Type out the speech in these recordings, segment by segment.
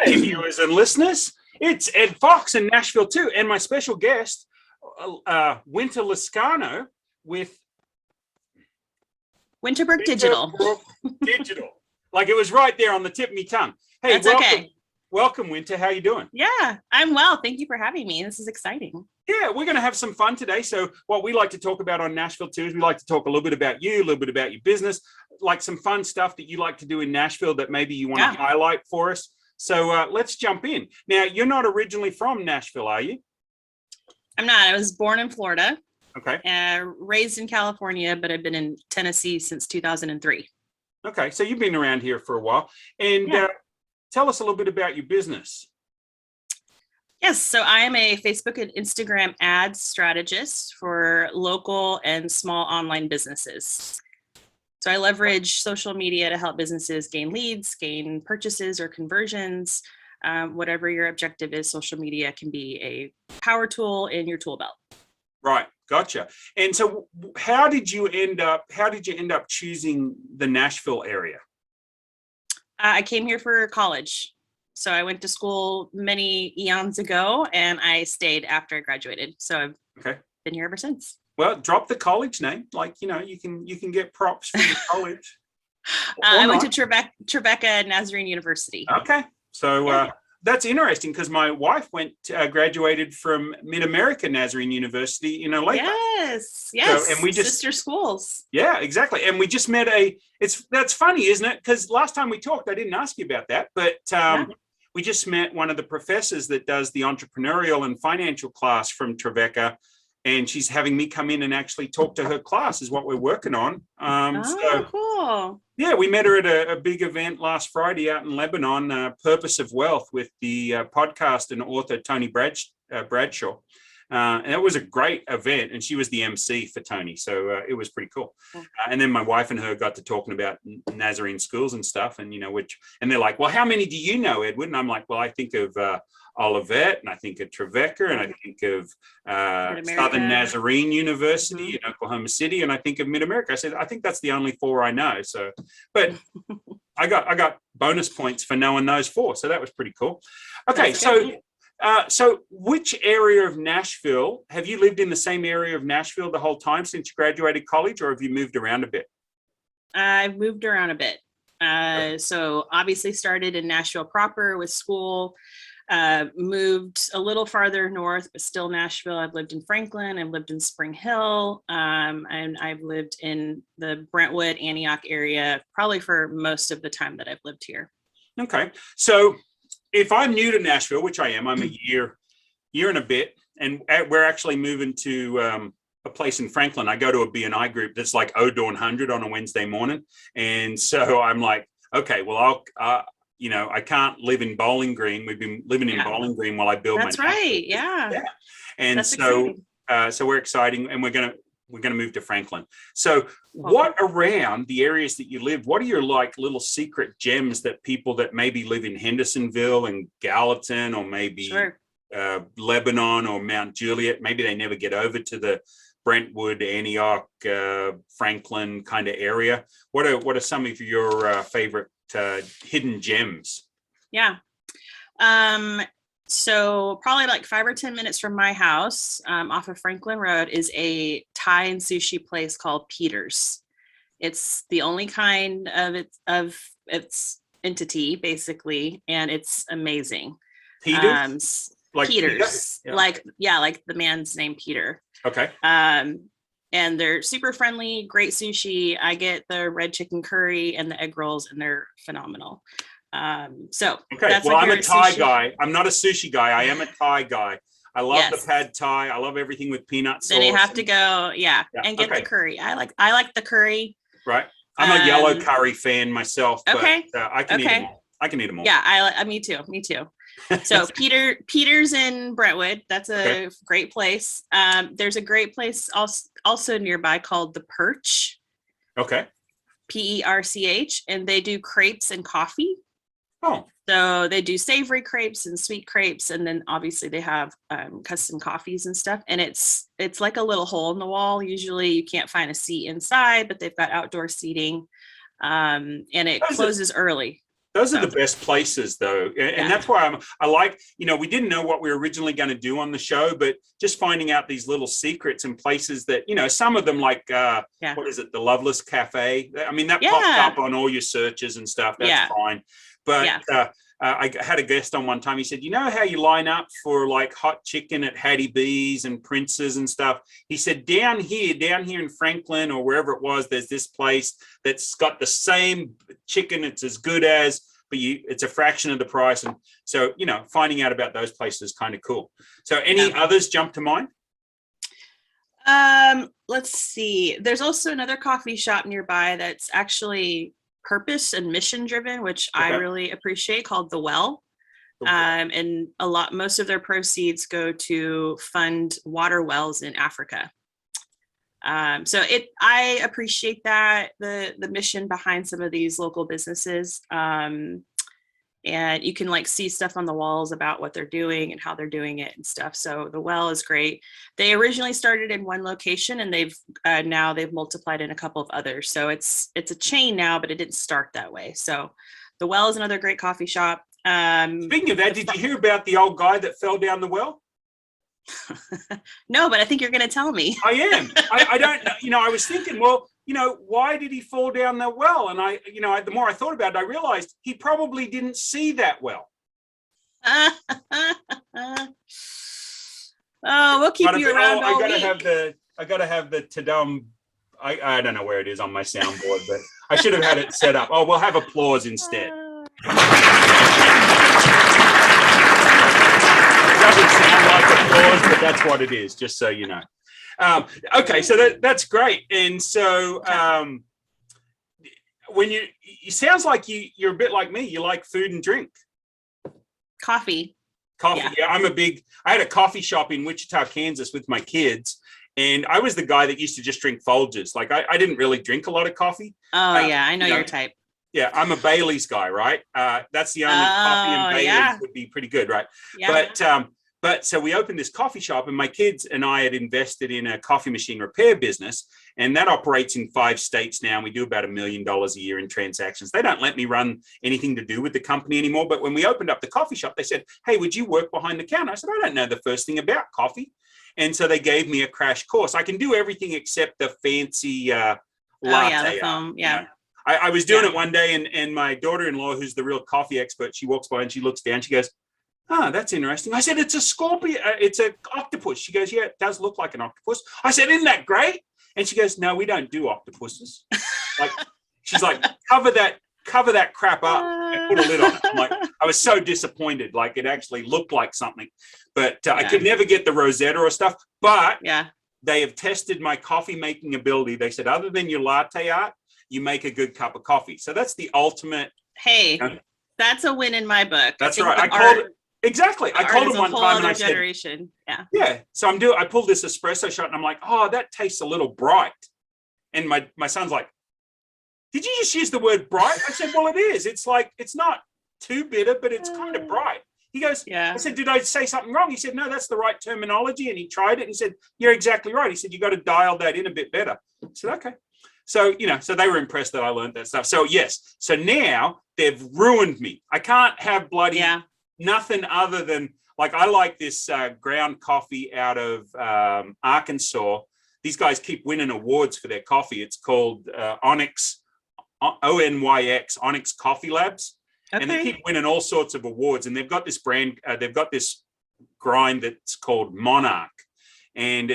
Hey, viewers and listeners, it's Ed Fox in Nashville2 and my special guest, Winter Liscano with Winterbrook Digital. Digital. Like it was right there on the tip of my tongue. Hey, That's welcome. okay. Welcome, Winter. How you doing? Yeah, I'm well. Thank you for having me. This is exciting. Yeah, we're going to have some fun today. So what we like to talk about on Nashville2 is we like to talk a little bit about you, a little bit about your business, like some fun stuff that you like to do in Nashville that maybe you want to highlight for us. So let's jump in. Now, you're not originally from Nashville, are you? I'm not. I was born in Florida. Okay. Raised in California, but I've been in Tennessee since 2003. Okay, so you've been around here for a while. And tell us a little bit about your business. Yes, so I am a Facebook and Instagram ads strategist for local and small online businesses. So I leverage social media to help businesses gain leads, gain purchases or conversions. Whatever your objective is, social media can be a power tool in your tool belt. Right, gotcha. And so how did you end up choosing the Nashville area? I came here for college. So I went to school many eons ago and I stayed after I graduated. So I've been here ever since. Well, drop the college name. Like, you know, you can get props from the college. I went to Trevecca Nazarene University. Okay. So that's interesting because my wife graduated from Mid-America Nazarene University in Olathe. Yes. So, and we just sister schools. Yeah, exactly. And we just met that's funny, isn't it? Because last time we talked, I didn't ask you about that, but we just met one of the professors that does the entrepreneurial and financial class from Trevecca. And she's having me come in and actually talk to her class is what we're working on. Cool. Yeah, we met her at a big event last Friday out in Lebanon, Purpose of Wealth, with the podcast and author Tony Bradshaw. And it was a great event, and she was the MC for Tony, so it was pretty cool. And then my wife and her got to talking about Nazarene schools and stuff, and and they're like, "Well, how many do you know, Edward?" And I'm like, "Well, I think of Olivet, and I think of Trevecca, and I think of Southern Nazarene University in Oklahoma City, and I think of Mid-America." I said, "I think that's the only four I know." So, but I got bonus points for knowing those four, so that was pretty cool. Okay, so which area of Nashville, have you lived in the same area of Nashville the whole time since you graduated college, or have you moved around a bit? I've moved around a bit. So obviously started in Nashville proper with school, moved a little farther north, but still Nashville. I've lived in Franklin, I've lived in Spring Hill, and I've lived in the Brentwood, Antioch area, probably for most of the time that I've lived here. Okay, so if I'm new to Nashville, which I am, I'm a year and a bit, and we're actually moving to a place in Franklin. I go to a B&I group that's like O'Dawn 100 on a Wednesday morning. And so I'm like, okay, well, I can't live in Bowling Green. We've been living in Bowling Green while I build That's right. Yeah. And so we're exciting, and we're going to move to Franklin. So what around the areas that you live, what are your like little secret gems that people that maybe live in Hendersonville and Gallatin, or maybe Lebanon or Mount Juliet, maybe they never get over to the Brentwood, Antioch, Franklin kind of area. What are some of your favorite hidden gems? Yeah. So probably like 5 or 10 minutes from my house, off of Franklin Road, is a Thai and sushi place called Peter's. It's the only kind of its entity, basically, and it's amazing. Peter's? Like Peter's, Peter? like the man's name Peter. Okay. And they're super friendly, great sushi. I get the red chicken curry and the egg rolls, and they're phenomenal. That's well, I'm a Thai guy. I'm not a sushi guy. I am a Thai guy. I love the pad Thai. I love everything with peanut sauce. Then you have to go, and get the curry. I like the curry. Right. I'm a yellow curry fan myself. But, I can eat them all. I can eat them all. Yeah, me too. So Peter's in Brentwood. That's a great place. There's a great place also nearby called The Perch. Okay. PERCH, and they do crepes and coffee. Oh. So they do savory crepes and sweet crepes, and then obviously they have custom coffees and stuff. And it's like a little hole in the wall. Usually you can't find a seat inside, but they've got outdoor seating, and it closes early. Those are the best places, though. And that's why I like, we didn't know what we were originally going to do on the show, but just finding out these little secrets and places that, some of them like, what is it? The Loveless Cafe. I mean, that pops up on all your searches and stuff. That's fine. But I had a guest on one time. He said, how you line up for like hot chicken at Hattie B's and Prince's and stuff? He said, down here in Franklin or wherever it was, there's this place that's got the same chicken. It's as good as, but it's a fraction of the price. And so, finding out about those places is kind of cool. So any others jump to mind? Let's see. There's also another coffee shop nearby that's actually purpose and mission driven, which I really appreciate, called The Well. And most of their proceeds go to fund water wells in Africa. So I appreciate that, the mission behind some of these local businesses. And you can like see stuff on the walls about what they're doing and how they're doing it and stuff. So The Well is great. They originally started in one location, and they've multiplied in a couple of others. So it's a chain now, but it didn't start that way. So The Well is another great coffee shop. Speaking of that, did you hear about the old guy that fell down the well? No, but I think you're going to tell me. I am. I don't know. I was thinking, well, why did he fall down the well? And the more I thought about it, I realized he probably didn't see that well. We'll keep you around all week. I gotta have the Tadum. I don't know where it is on my soundboard, but I should have had it set up. Oh, we'll have applause instead. It doesn't sound like applause, but that's what it is, just so you know. Okay, so that's great. And so when it sounds like you're a bit like me. You like food and drink. Coffee. Yeah, I had a coffee shop in Wichita, Kansas with my kids. And I was the guy that used to just drink Folgers. Like I didn't really drink a lot of coffee. Oh, yeah, I know your type. Yeah, I'm a Bailey's guy, right? That's the only coffee, and Bailey's would be pretty good, right? Yeah. But so we opened this coffee shop, and my kids and I had invested in a coffee machine repair business, and that operates in 5 states now. And we do about $1 million a year in transactions. They don't let me run anything to do with the company anymore. But when we opened up the coffee shop, they said, "Hey, would you work behind the counter?" I said, "I don't know the first thing about coffee." And so they gave me a crash course. I can do everything except the fancy latte. The foam. Yeah. I was doing it one day, and my daughter-in-law, who's the real coffee expert, she walks by and she looks down. She goes, "Oh, that's interesting." I said, "It's a scorpion. It's an octopus." She goes, "Yeah, it does look like an octopus." I said, "Isn't that great?" And she goes, "No, we don't do octopuses." She's like, cover that crap up and put a lid on it. I'm like, I was so disappointed. Like it actually looked like something, but I could never get the Rosetta or stuff. But they have tested my coffee making ability. They said, other than your latte art, you make a good cup of coffee. So that's the ultimate. Hey, that's a win in my book. That's right. I called it. Exactly. I called him one time and I said, yeah. So I pulled this espresso shot and I'm like, "Oh, that tastes a little bright." And my son's like, "Did you just use the word bright?" I said, "Well, it is. It's like, it's not too bitter, but it's kind of bright." He goes, I said, "Did I say something wrong?" He said, "No, that's the right terminology." And he tried it and he said, "You're exactly right." He said, "You got to dial that in a bit better." I said, "Okay." So, so they were impressed that I learned that stuff. So yes. So now they've ruined me. I can't have bloody nothing other than, like, I like this ground coffee out of Arkansas. These guys keep winning awards for their coffee. It's called Onyx, ONYX, Onyx Coffee Labs. Okay. And they keep winning all sorts of awards. And they've got this brand, they've got this grind that's called Monarch. And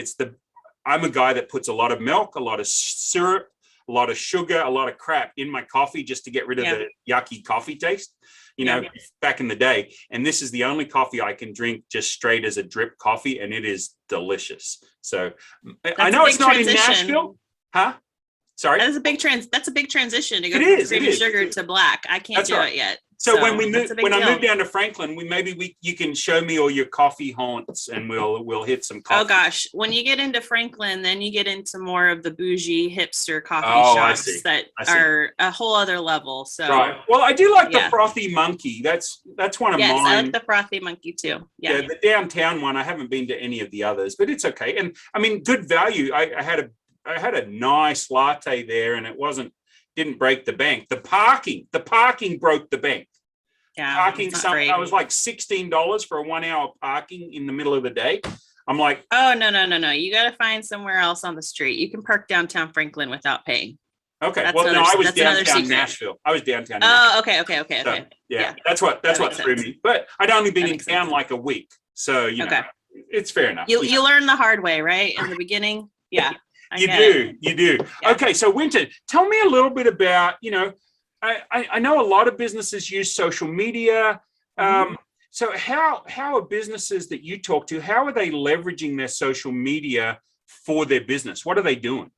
I'm a guy that puts a lot of milk, a lot of syrup, a lot of sugar, a lot of crap in my coffee just to get rid of the yucky coffee taste, back in the day. And this is the only coffee I can drink just straight as a drip coffee, and it is delicious. So I know it's not in Nashville. Huh? Sorry? That's a big transition to go from cream and sugar to black. I can't do it yet. So when I move down to Franklin, you can show me all your coffee haunts, and we'll hit some coffee. Oh gosh, when you get into Franklin, then you get into more of the bougie hipster coffee shops that are a whole other level. So right. Well, I do like the Frothy Monkey. That's one of mine. Yes, I like the Frothy Monkey too. Yeah, the downtown one. I haven't been to any of the others, but it's okay. And I mean, good value. I had a nice latte there, and it wasn't didn't break the bank. The parking broke the bank. Yeah, Parking, it's not great. I was like $16 for a 1 hour parking in the middle of the day. I'm like, oh, no. You got to find somewhere else on the street. You can park downtown Franklin without paying. okay. Well, no, I was downtown Nashville. I was downtown. Oh, Nashville. okay. So, yeah, that's what threw me. But I'd only been in town like a week. So, you know, it's fair enough. You learn the hard way, right? In the beginning. Yeah. You do. Yeah. Okay. So Winter, tell me a little bit about, you know, I know a lot of businesses use social media. So how are businesses that you talk to, how are they leveraging their social media for their business? What are they doing?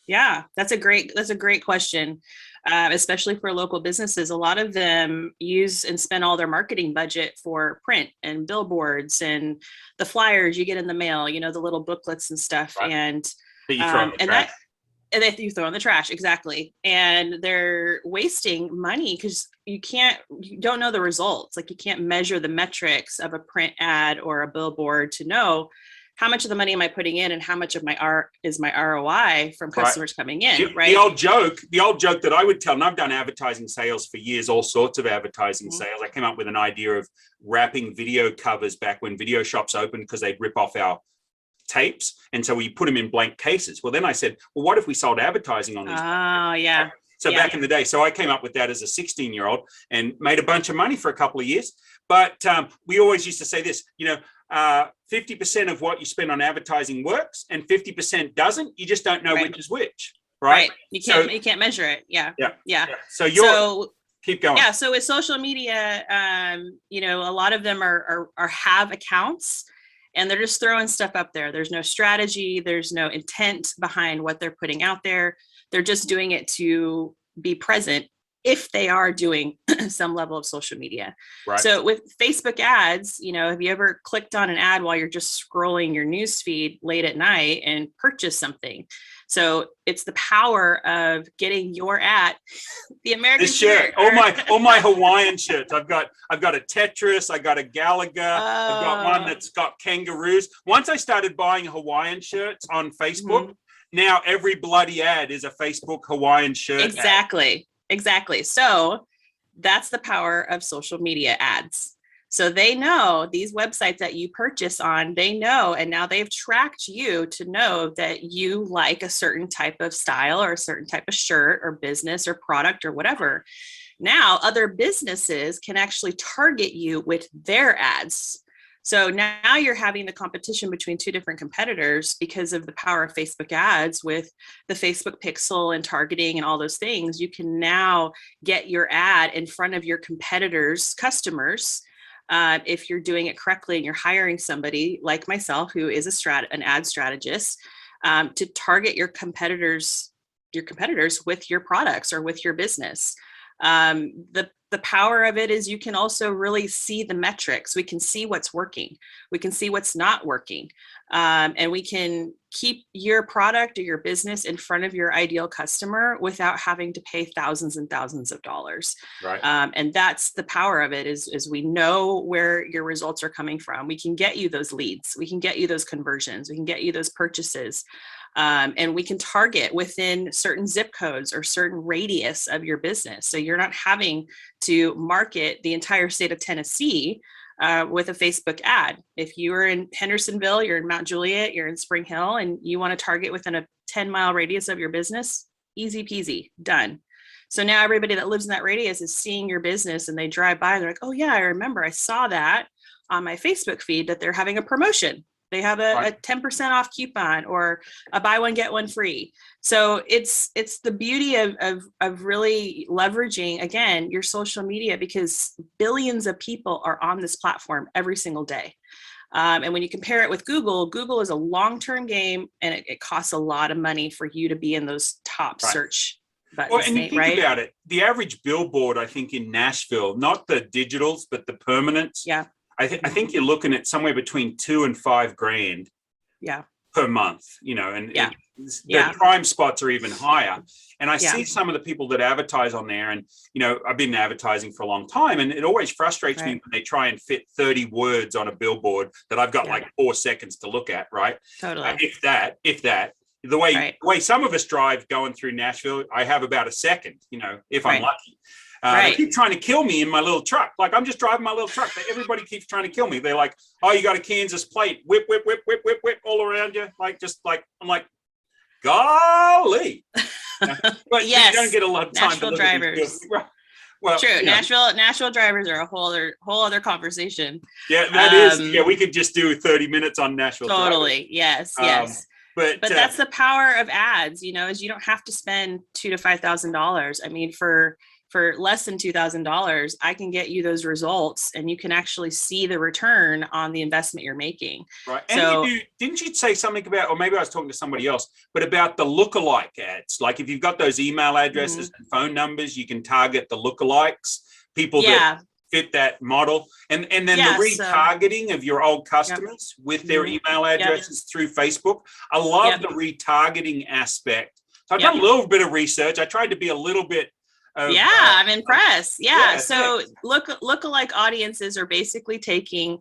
Yeah, that's a great question. Especially for local businesses, a lot of them use and spend all their marketing budget for print and billboards and the flyers you get in the mail, you know, the little booklets and stuff. Right. And that you throw in the trash. That you throw in the trash, exactly. And they're wasting money because you don't know the results. Like, you can't measure the metrics of a print ad or a billboard to know how much of the money am I putting in and how much of my ROI from customers coming in, right? The old joke that I would tell, and I've done advertising sales for years, all sorts of advertising sales. I came up with an idea of wrapping video covers back when video shops opened because they'd rip off our tapes, and so we put them in blank cases. Well, then I said, well, what if we sold advertising on these? Oh, yeah. So back in the day, so I came up with that as a 16-year-old and made a bunch of money for a couple of years. But we always used to say this, you know, 50% of what you spend on advertising works and 50% doesn't. You just don't know which is which, right? You can't measure it. Yeah. So keep going. Yeah. So with social media, you know, a lot of them are have accounts. And they're just throwing stuff up there. There's no strategy. There's no intent behind what they're putting out there. They're just doing it to be present if they are doing some level of social media. Right. So with Facebook ads, you know, have you ever clicked on an ad while you're just scrolling your news feed late at night and purchase something? So it's the power of getting your ad, the American shirt. All my Hawaiian shirts. I've got a Tetris. I got a Gallagher. I've got one that's got kangaroos. Once I started buying Hawaiian shirts on Facebook, now every bloody ad is a Facebook Hawaiian shirt. Exactly. So that's the power of social media ads. So they know these websites that you purchase on, they know, and now they've tracked you to know that you like a certain type of style or a certain type of shirt or business or product or whatever. Now other businesses can actually target you with their ads. So now you're having the competition between two different competitors because of the power of Facebook ads with the Facebook pixel and targeting and all those things. You can now get your ad in front of your competitors' customers. If you're doing it correctly and you're hiring somebody like myself, who is an ad strategist, to target your competitors with your products or with your business. The power of it is you can also really see the metrics. We can see what's working. We can see what's not working. And we can keep your product or your business in front of your ideal customer without having to pay thousands and thousands of dollars. Right. And that's the power of it is we know where your results are coming from. We can get you those leads. We can get you those conversions. We can get you those purchases. And we can target within certain zip codes or certain radius of your business. So you're not having to market the entire state of Tennessee with a Facebook ad. If you're in Hendersonville, you're in Mount Juliet, you're in Spring Hill, and you want to target within a 10-mile radius of your business, easy peasy, done. So now everybody that lives in that radius is seeing your business and they drive by and they're like, oh yeah, I remember I saw that on my Facebook feed that they're having a promotion. They have a 10% off coupon or a buy one, get one free. So it's the beauty of really leveraging, again, your social media, because billions of people are on this platform every single day. And when you compare it with Google is a long-term game, and it costs a lot of money for you to be in those top search buttons. Well, and you think about it, the average billboard, I think, in Nashville, not the digitals, but the permanents. Yeah. I think you're looking at somewhere between $2,000 and $5,000 per month, you know, and the prime spots are even higher. And I see some of the people that advertise on there, and, you know, I've been advertising for a long time, and it always frustrates me when they try and fit 30 words on a billboard that I've got like 4 seconds to look at, right? Totally. If that, Right. the way some of us drive going through Nashville, I have about a second, if I'm Right. lucky. Right. They keep trying to kill me in my little truck. Like, I'm just driving my little truck. Everybody keeps trying to kill me. They're like, "Oh, you got a Kansas plate, whip, whip, whip, whip, whip, whip, all around you." I'm like, golly. But Yes. you don't get a lot of time Nashville to drivers. Well, true. Nashville drivers are a whole other conversation. Yeah, that is. Yeah, we could just do 30 minutes on Nashville. Totally. Drivers. Yes. But that's the power of ads, is you don't have to spend $2,000 to $5,000. I mean, for less than $2,000, I can get you those results, and you can actually see the return on the investment you're making. Right. And didn't you say something about, or maybe I was talking to somebody else, but about the lookalike ads? Like, if you've got those email addresses and phone numbers, you can target the lookalikes, people that fit that model, and then the retargeting of your old customers with their email addresses through Facebook. I love the retargeting aspect. So I've done a little bit of research. I tried to be a little bit. I'm impressed. So lookalike audiences are basically taking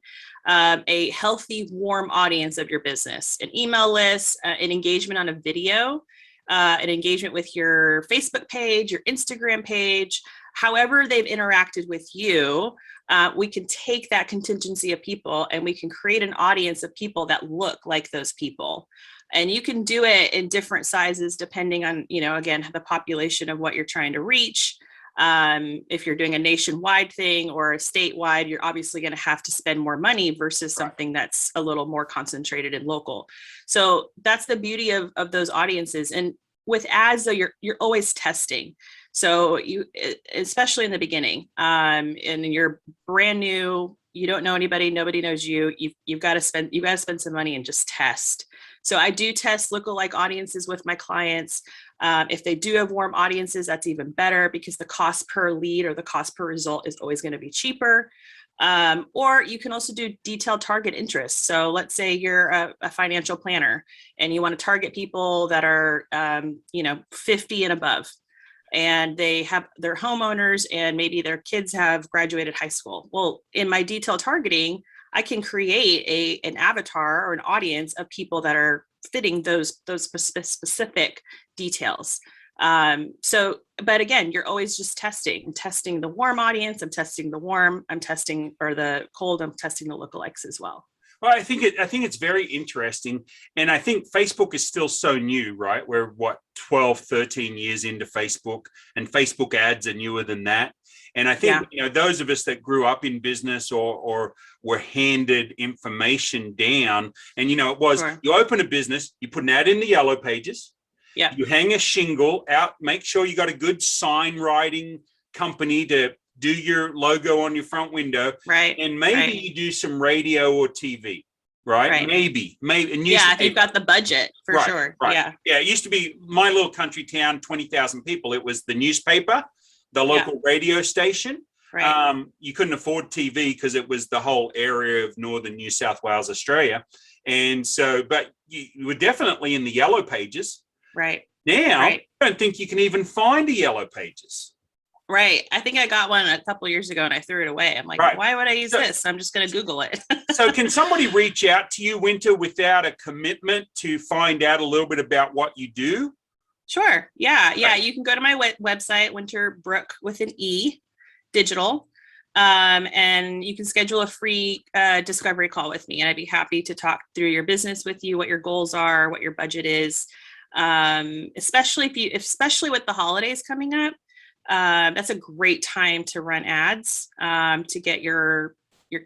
a healthy, warm audience of your business, an email list, an engagement on a video, an engagement with your Facebook page, your Instagram page, however they've interacted with you. We can take that contingency of people and we can create an audience of people that look like those people. And you can do it in different sizes depending on, again, the population of what you're trying to reach. If you're doing a nationwide thing or a statewide, you're obviously going to have to spend more money versus something that's a little more concentrated and local. So that's the beauty of those audiences. And with ads, though, you're always testing. So you, especially in the beginning, and you're brand new, you don't know anybody, nobody knows you. You've got to spend some money and just test. So I do test lookalike audiences with my clients. If they do have warm audiences, that's even better because the cost per lead or the cost per result is always going to be cheaper. Or you can also do detailed target interests. So let's say you're a financial planner and you want to target people that are, 50 and above, and they're homeowners and maybe their kids have graduated high school. Well, in my detailed targeting, I can create an avatar or an audience of people that are fitting those specific details. But again, you're always just testing the warm audience. I'm testing the warm. I'm testing, or the cold. I'm testing the lookalikes as well. Well, I think it's very interesting. And I think Facebook is still so new, right? We're 12, 13 years into Facebook, and Facebook ads are newer than that. And I think, those of us that grew up in business or were handed information down, and, you open a business, you put an ad in the yellow pages, you hang a shingle out, make sure you got a good sign writing company to do your logo on your front window. Right. And maybe you do some radio or TV. Right. Maybe. And if you've got the budget for sure. Right. Yeah. It used to be my little country town, 20,000 people. It was the newspaper, the local radio station. Right. You couldn't afford TV because it was the whole area of northern New South Wales, Australia. And so, but you were definitely in the yellow pages. Right. Now, I don't think you can even find a yellow pages. Right. I think I got one a couple of years ago and I threw it away. I'm like, why would I use this? I'm just going to Google it. So can somebody reach out to you, Winter, without a commitment to find out a little bit about what you do? Sure. Yeah. You can go to my website, Winter Brooke with an E, digital. And you can schedule a free discovery call with me. And I'd be happy to talk through your business with you, what your goals are, what your budget is. Especially with the holidays coming up. That's a great time to run ads, to get your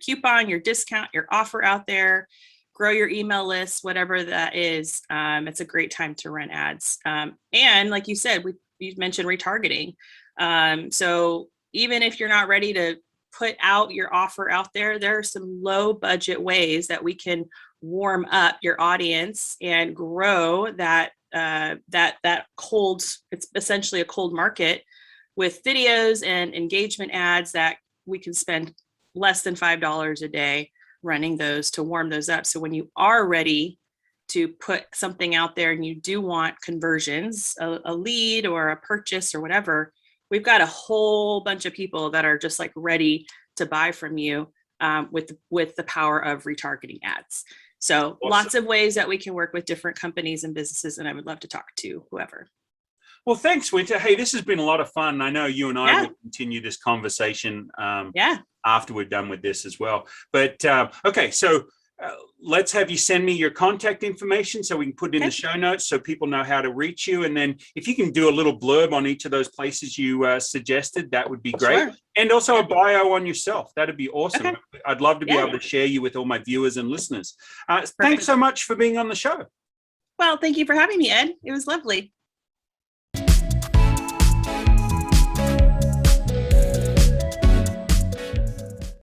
coupon, your discount, your offer out there, grow your email list, whatever that is. It's a great time to run ads. And like you said, you've mentioned retargeting. So even if you're not ready to put out your offer out there, there are some low budget ways that we can warm up your audience and grow that cold, it's essentially a cold market, with videos and engagement ads that we can spend less than $5 a day running those to warm those up. So when you are ready to put something out there and you do want conversions, a lead or a purchase or whatever, we've got a whole bunch of people that are just like ready to buy from you with the power of retargeting ads. So Awesome. lots of ways that we can work with different companies and businesses, and I would love to talk to whoever. Well, thanks, Winter. Hey, this has been a lot of fun. I know you and I Yeah. will continue this conversation Yeah. after we're done with this as well. But okay, so let's have you send me your contact information so we can put it in the show notes so people know how to reach you. And then if you can do a little blurb on each of those places you suggested, that would be great. Sure. And also a bio on yourself. That'd be awesome. Okay. I'd love to be able to share you with all my viewers and listeners. Perfect. Thanks so much for being on the show. Well, thank you for having me, Ed. It was lovely.